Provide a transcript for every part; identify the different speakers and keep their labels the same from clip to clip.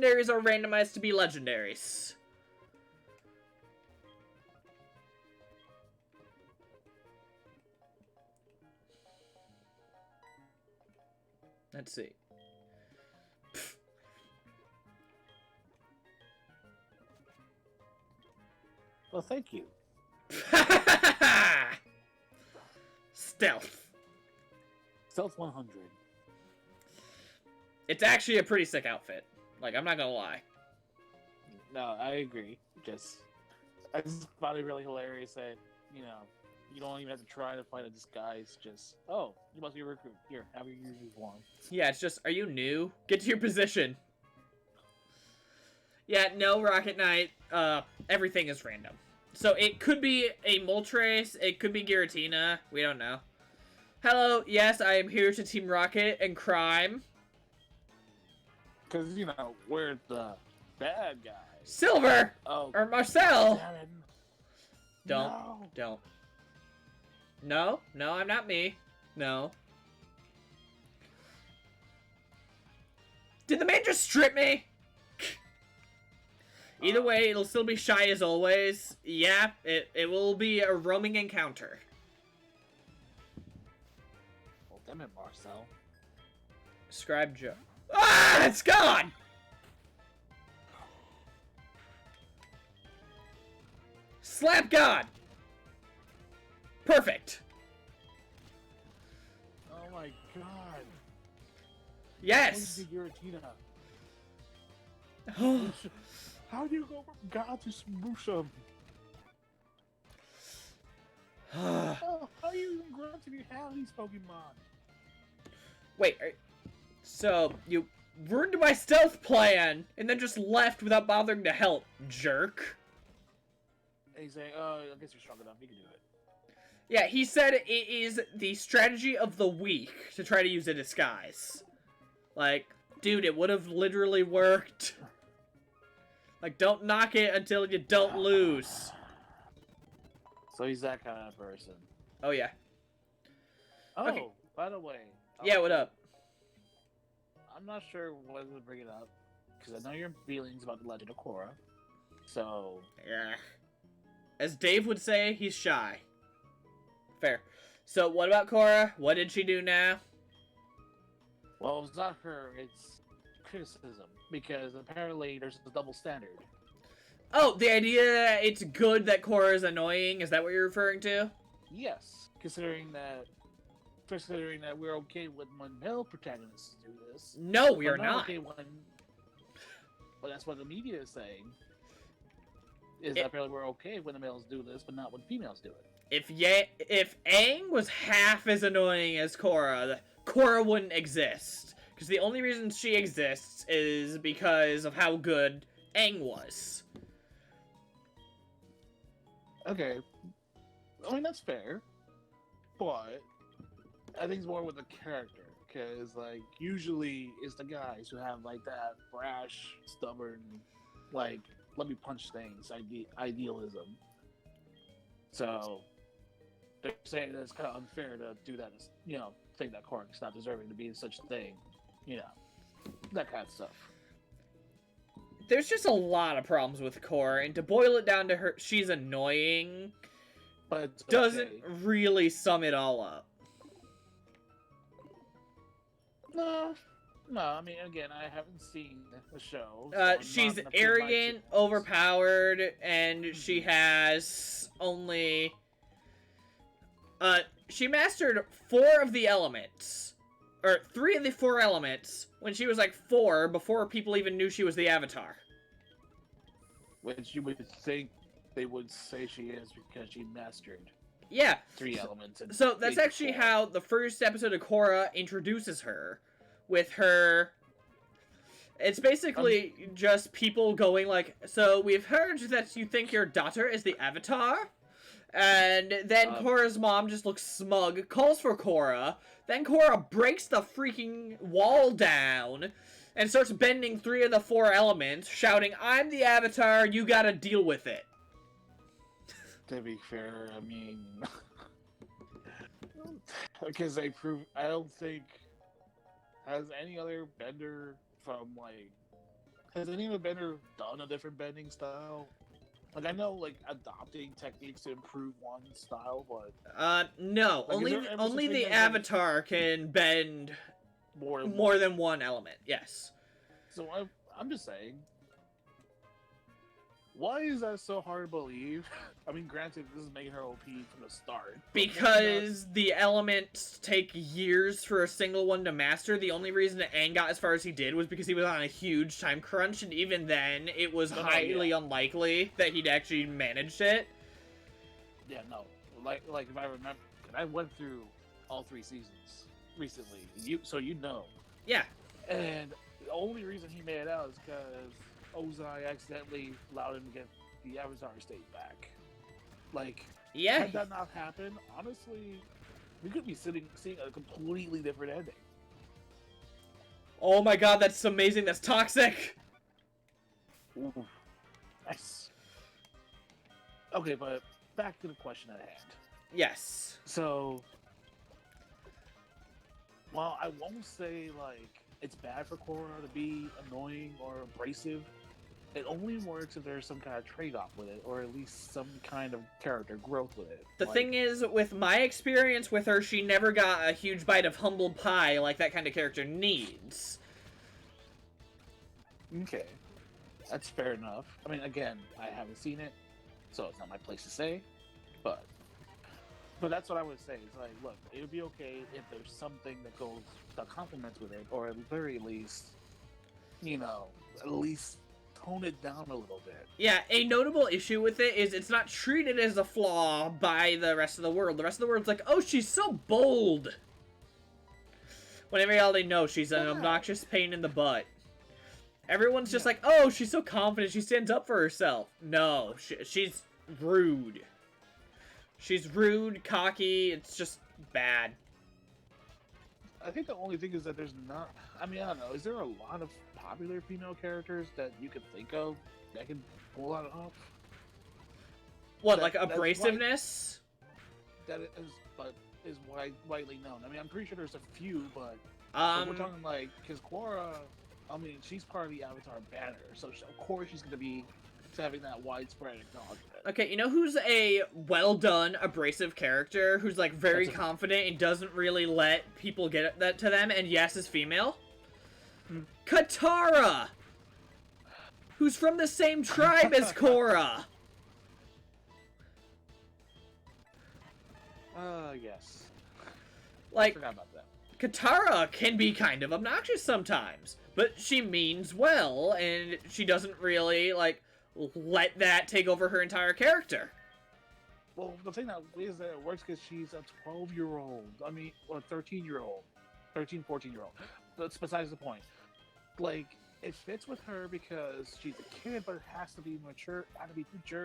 Speaker 1: legendaries are randomized to be legendaries. Let's see.
Speaker 2: Well, thank you.
Speaker 1: Stealth.
Speaker 2: Stealth 100.
Speaker 1: It's actually a pretty sick outfit. Like, I'm not gonna lie.
Speaker 2: No, I agree. I just found it really hilarious that, you know, you don't even have to try to find a disguise. Just, oh, you must be a recruit. Here, have your uniform.
Speaker 1: Yeah, it's just, are you new? Get to your position. Yeah, no, Rocket Knight, everything is random. So it could be a Moltres, it could be Giratina, we don't know. Hello, yes, I am here to Team Rocket and crime.
Speaker 2: Because, you know, we're the bad guys.
Speaker 1: Silver!
Speaker 2: Oh,
Speaker 1: or Marcel!
Speaker 2: Don't.
Speaker 1: Don't. No, I'm not me. No. Did the man just strip me? Either way, it'll still be shy as always. Yeah, it will be a roaming encounter.
Speaker 2: Well, damn it, Marcel.
Speaker 1: Scribe Joe. Ah, it's gone! Slap God! Perfect.
Speaker 2: Oh my god.
Speaker 1: Yes!
Speaker 2: Giratina. How do you go from God to Smoosha? How are you even granted you have these Pokemon?
Speaker 1: Wait, so you ruined my stealth plan and then just left without bothering to help, jerk.
Speaker 2: And he's saying, oh, I guess you're strong enough, you can do it.
Speaker 1: Yeah, he said it is the strategy of the week to try to use a disguise. Like, dude, it would have literally worked. Like, don't knock it until you don't lose.
Speaker 2: So he's that kind of person.
Speaker 1: Oh, yeah.
Speaker 2: Oh,
Speaker 1: okay.
Speaker 2: By the way.
Speaker 1: Yeah, what up?
Speaker 2: I'm not sure whether to bring it up, because I know your feelings about the Legend of Korra. So...
Speaker 1: Yeah. As Dave would say, he's shy. Fair. So, what about Korra? What did she do now?
Speaker 2: Well, it's not her, it's criticism, because apparently there's a double standard.
Speaker 1: Oh, the idea that it's good that Korra is annoying, is that what you're referring to?
Speaker 2: Yes, considering that we're okay when male protagonists do this.
Speaker 1: No, we are not.
Speaker 2: Okay when... Well, that's what the media is saying. Is that apparently we're okay when the males do this, but not when females do it.
Speaker 1: If Aang was half as annoying as Korra, Korra wouldn't exist. Because the only reason she exists is because of how good Aang was.
Speaker 2: Okay. I mean, that's fair. But I think it's more with the character. Because, like, usually it's the guys who have, like, that brash, stubborn, like, let me punch things, idealism. So, they're saying that it's kind of unfair to do that, you know, think that Korra's not deserving to be in such a thing. You know, that kind of stuff.
Speaker 1: There's just a lot of problems with Korra, and to boil it down to her, she's annoying,
Speaker 2: but
Speaker 1: doesn't really sum it all up.
Speaker 2: No, I mean, again, I haven't seen the show. So
Speaker 1: she's arrogant, overpowered, and she has only... she mastered 4 of the elements. Or 3 of the 4 elements when she was like 4, before people even knew she was the Avatar.
Speaker 2: Which you would think they would say she is because she mastered.
Speaker 1: Yeah.
Speaker 2: 3 elements.
Speaker 1: So that's actually how the first episode of Korra introduces her. With her... It's basically just people going like, so we've heard that you think your daughter is the Avatar? And then Korra's mom just looks smug, calls for Korra. Then Korra breaks the freaking wall down and starts bending 3 of the 4 elements, shouting, I'm the Avatar, you gotta deal with it.
Speaker 2: To be fair, I mean... because I don't think... Has any other bender from, like, Has any other bender done a different bending style? Like I know, like adopting techniques to improve one style, but
Speaker 1: No.
Speaker 2: like, is there ever such
Speaker 1: Only
Speaker 2: thing
Speaker 1: the
Speaker 2: as, like,
Speaker 1: Avatar can bend more than one element. Yes.
Speaker 2: So I'm just saying, why is that so hard to believe? I mean, granted, this is making her OP from the start.
Speaker 1: Because the elements take years for a single one to master. The only reason that Aang got as far as he did was because he was on a huge time crunch, and even then, it was highly unlikely that he'd actually managed it.
Speaker 2: Yeah, no. Like if I remember, I went through all 3 seasons recently. So you know.
Speaker 1: Yeah.
Speaker 2: And the only reason he made it out is because Ozai accidentally allowed him to get the Avatar state back. Like,
Speaker 1: yeah.
Speaker 2: Had that not happened, honestly, we could be seeing a completely different ending.
Speaker 1: Oh my god, that's amazing. That's toxic.
Speaker 2: Ooh. Nice. Okay, but back to the question at hand.
Speaker 1: Yes.
Speaker 2: So, while I won't say, like, it's bad for Korra to be annoying or abrasive, it only works if there's some kind of trade-off with it, or at least some kind of character growth with it.
Speaker 1: The thing is, with my experience with her, she never got a huge bite of humble pie like that kind of character needs.
Speaker 2: Okay. That's fair enough. I mean, again, I haven't seen it, so it's not my place to say, but that's what I would say. It's like, look, it would be okay if there's something that complements with it, or at the very least, at least tone it down a little bit.
Speaker 1: Yeah, a notable issue with it is it's not treated as a flaw by the rest of the world. The rest of the world's like, oh, she's so bold. When in reality, no, she's an obnoxious pain in the butt. Everyone's just like, oh, she's so confident, she stands up for herself. No, she's rude. She's rude, cocky, it's just bad.
Speaker 2: I think the only thing is that there's not... I mean, I don't know. Is there a lot of popular female characters that you can think of that can pull that off?
Speaker 1: What, like abrasiveness?
Speaker 2: That is widely known. I mean, I'm pretty sure there's a few, but we're talking like... Because Korra, I mean, she's part of the Avatar banner, so of course she's going to be having that widespread acknowledgement.
Speaker 1: Okay, you know who's a well-done, abrasive character who's, like, very confident and doesn't really let people get that to them, and yes, is female? Katara! Who's from the same tribe as Korra!
Speaker 2: Yes.
Speaker 1: Like,
Speaker 2: I forgot about that.
Speaker 1: Katara can be kind of obnoxious sometimes, but she means well, and she doesn't really, like, let that take over her entire character.
Speaker 2: Well, the thing that is that it works because she's a 12-year-old. I mean, or 13-year-old. 13, 14-year-old. That's besides the point. Like, it fits with her because she's a kid, but it has to be mature,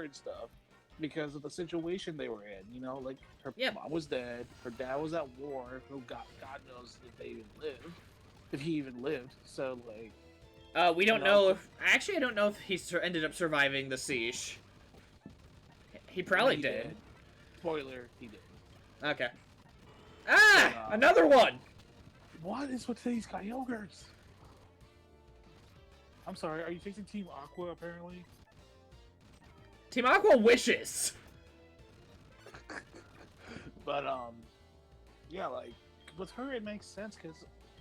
Speaker 2: and stuff because of the situation they were in. Like, her mom was dead, her dad was at war, who God knows if they even lived. If he even lived. So, like...
Speaker 1: we don't know if... Actually, I don't know if he ended up surviving the siege. He probably did.
Speaker 2: Spoiler, he did.
Speaker 1: Okay. Ah! Another one!
Speaker 2: What is with these Kyogres? I'm sorry, are you facing Team Aqua, apparently?
Speaker 1: Team Aqua wishes!
Speaker 2: But, yeah, like, with her it makes sense, because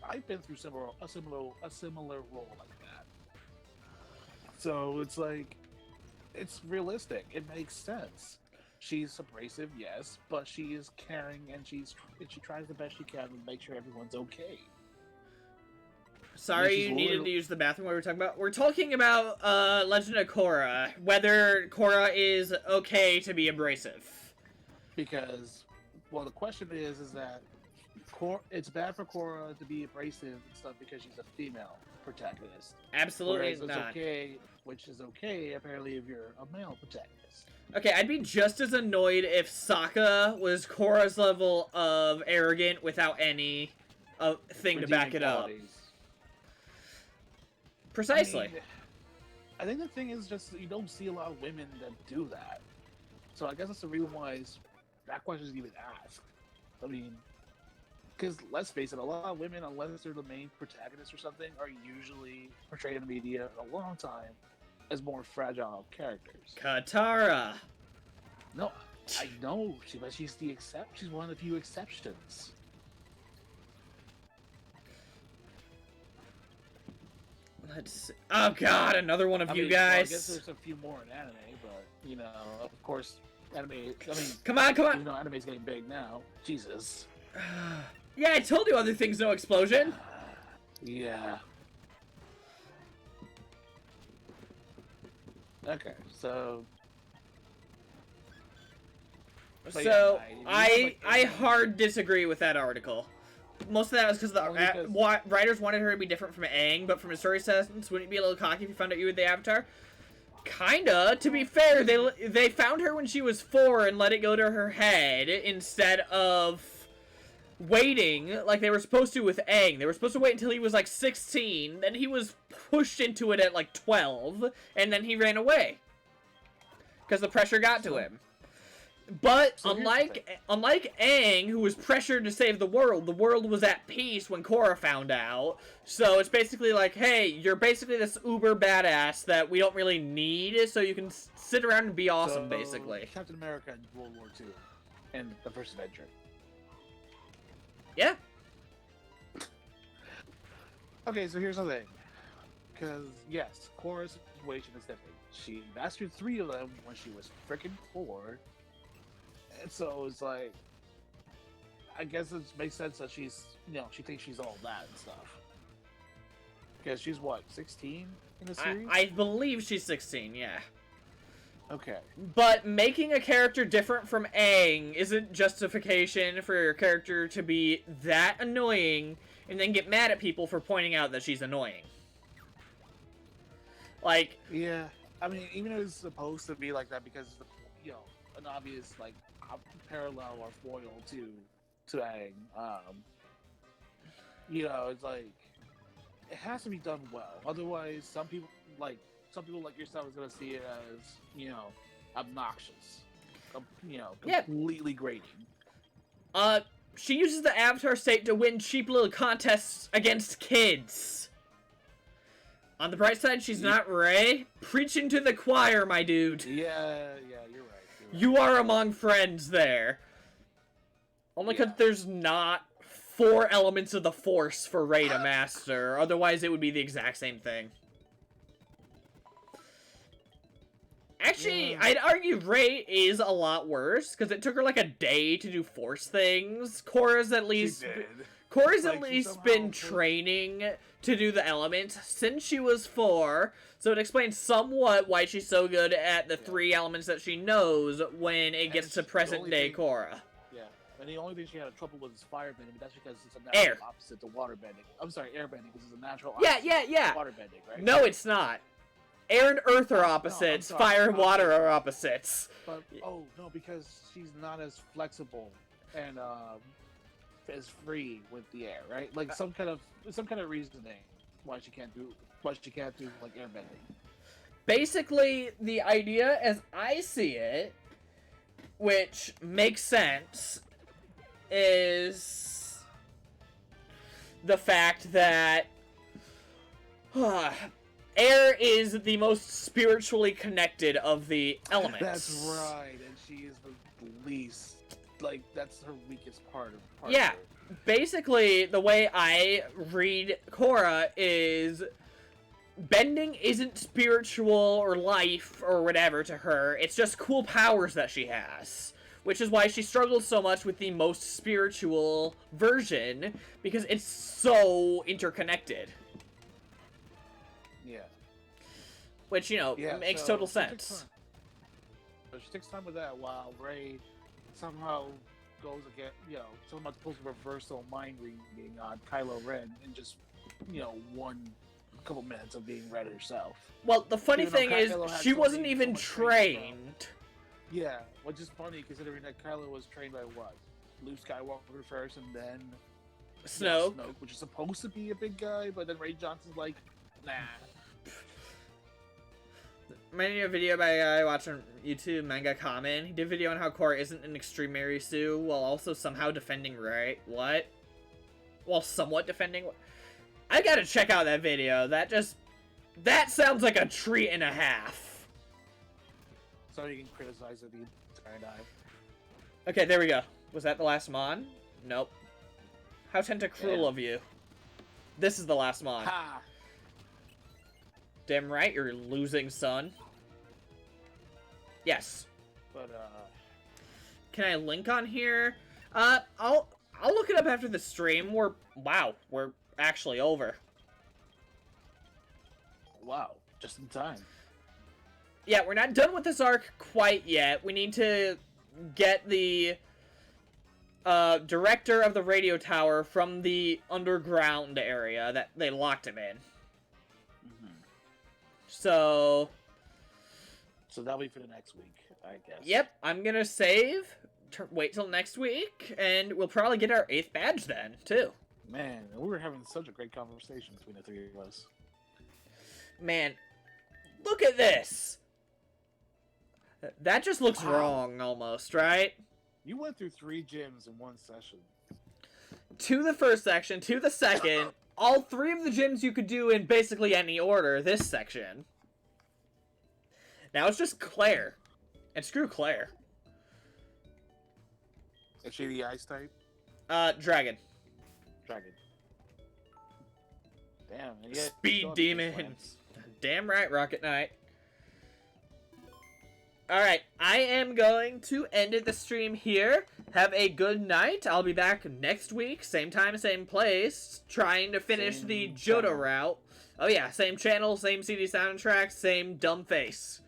Speaker 2: I've been through a similar role like that. So it's like, it's realistic. It makes sense. She's abrasive, yes, but she is caring, and she tries the best she can to make sure everyone's okay.
Speaker 1: Sorry you needed to use the bathroom. What were we talking about? We're talking about Legend of Korra. Whether Korra is okay to be abrasive.
Speaker 2: Because, well, the question is that it's bad for Korra to be abrasive and stuff because she's a female protagonist.
Speaker 1: Absolutely
Speaker 2: it's
Speaker 1: not.
Speaker 2: Which is okay, apparently, if you're a male protagonist.
Speaker 1: Okay, I'd be just as annoyed if Sokka was Korra's level of arrogant without any thing to back it up. Precisely.
Speaker 2: I think the thing is just that you don't see a lot of women that do that. So I guess that's the reason why that question is even asked. I mean, Because let's face it, a lot of women, unless they're the main protagonist or something, are usually portrayed in the media in a long time as more fragile characters.
Speaker 1: Katara.
Speaker 2: No, I know, but she's she's one of the few exceptions.
Speaker 1: Let's see. Oh god, another one of you
Speaker 2: Well,
Speaker 1: guys.
Speaker 2: I guess there's a few more in anime, but you know, of course, anime. I mean,
Speaker 1: come on.
Speaker 2: You know, anime's getting big now. Jesus.
Speaker 1: Yeah, I told you other things, no explosion.
Speaker 2: Yeah. Okay, so.
Speaker 1: So
Speaker 2: yeah,
Speaker 1: I hard disagree with that article. Most of that was because the writers wanted her to be different from Aang, but from a story sense, wouldn't it be a little cocky if you found out you were the Avatar? Kinda. To be fair, they found her when she was 4 and let it go to her head instead of waiting like they were supposed to with Aang. They were supposed to wait until he was like 16, then he was pushed into it at like 12, and then he ran away because the pressure got to him. But unlike Aang, who was pressured to save the world was at peace when Korra found out. So it's basically like, hey, you're basically this uber badass that we don't really need, so you can sit around and be awesome, basically.
Speaker 2: Captain America in World War II and the First Avenger.
Speaker 1: Yeah.
Speaker 2: Okay, so here's the thing. Because, yes, Korra's situation is different. She mastered 3 of them when she was freaking 4. And so it's like, I guess it makes sense that she's, you know, she thinks she's all that and stuff. Because she's what, 16 in the series?
Speaker 1: I believe she's 16, yeah.
Speaker 2: Okay.
Speaker 1: But making a character different from Aang isn't justification for your character to be that annoying and then get mad at people for pointing out that she's annoying. Like...
Speaker 2: Yeah, I mean, even if it's supposed to be like that because, you know, an obvious, like, parallel or foil to Aang, you know, it's like, it has to be done well. Otherwise, some people like yourself is gonna see it as, you know, obnoxious, you know, completely grating.
Speaker 1: She uses the Avatar state to win cheap little contests against kids. On the bright side, she's not Rey. Preaching to the choir, my dude.
Speaker 2: Yeah, you're right.
Speaker 1: You are among friends there. Only because there's not 4 elements of the Force for Rey to master. Otherwise, it would be the exact same thing. Actually, yeah. I'd argue Rey is a lot worse, because it took her like a day to do Force things. Korra's at least been training to do the elements since she was 4, so it explains somewhat why she's so good at the 3 elements that she knows when it gets to present-day Korra.
Speaker 2: Yeah, and the only thing she had trouble with is firebending, but that's because it's a natural opposite to waterbending. I'm sorry, airbending, because it's a natural opposite to waterbending, right?
Speaker 1: No, it's not. Air and earth are opposites, fire and water are opposites.
Speaker 2: But, no, because she's not as flexible and as free with the air, right? Like some kind of reasoning why she can't do like airbending.
Speaker 1: Basically, the idea as I see it, which makes sense, is the fact that air is the most spiritually connected of the elements.
Speaker 2: That's right, and she is the least, like, that's her weakest part of
Speaker 1: yeah,
Speaker 2: her.
Speaker 1: Basically, the way I read Korra is bending isn't spiritual or life or whatever to her, it's just cool powers that she has. Which is why she struggles so much with the most spiritual version, because it's so interconnected.
Speaker 2: Yeah.
Speaker 1: Which, you know, makes total sense.
Speaker 2: She takes time with that while Rey somehow goes again, you know, somehow pulls a reversal mind reading on Kylo Ren in just, you know, a couple minutes of being Ren herself.
Speaker 1: Well, the funny thing is, she wasn't even trained.
Speaker 2: Yeah, which is funny considering that Kylo was trained by what? Luke Skywalker first and then
Speaker 1: Snoke,
Speaker 2: which is supposed to be a big guy, but then Ray Johnson's like, nah.
Speaker 1: Made a video by a guy watching YouTube, Manga Kamen. He did a video on how Korra isn't an extreme Mary Sue while also somehow defending Rey. What? while somewhat defending. I gotta check out that video. That sounds like a treat and a half.
Speaker 2: So you can criticize it the entire time.
Speaker 1: Okay, there we go. Was that the last mon? Nope. How tentacruel of you. This is the last mon.
Speaker 2: Ha!
Speaker 1: Damn right, you're losing, son. Yes.
Speaker 2: But,
Speaker 1: Can I link on here? I'll look it up after the stream. We're actually over.
Speaker 2: wow. Just in time.
Speaker 1: Yeah, we're not done with this arc quite yet. We need to get the director of the radio tower from the underground area that they locked him in. So
Speaker 2: that'll be for the next week, I guess.
Speaker 1: Yep, I'm gonna save, wait till next week, and we'll probably get our 8th badge then, too.
Speaker 2: Man, we were having such a great conversation between the three of us.
Speaker 1: Man, look at this! That just looks wrong, almost, right?
Speaker 2: You went through 3 gyms in one session.
Speaker 1: To the first section, to the second, all 3 of the gyms you could do in basically any order, this section. Now it's just Claire. And screw Claire.
Speaker 2: Is she the ice type?
Speaker 1: Dragon.
Speaker 2: Dragon. Damn. And yet,
Speaker 1: Speed Demon. Damn right, Rocket Knight. Alright, I am going to end the stream here. Have a good night. I'll be back next week, same time, same place, trying to finish the Johto route. Oh yeah, same channel, same CD soundtrack, same dumb face.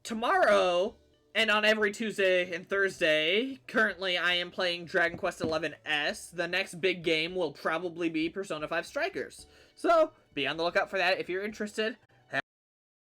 Speaker 1: Tomorrow, and on every Tuesday and Thursday, currently I am playing Dragon Quest XI S. The next big game will probably be Persona 5 Strikers. So, be on the lookout for that if you're interested.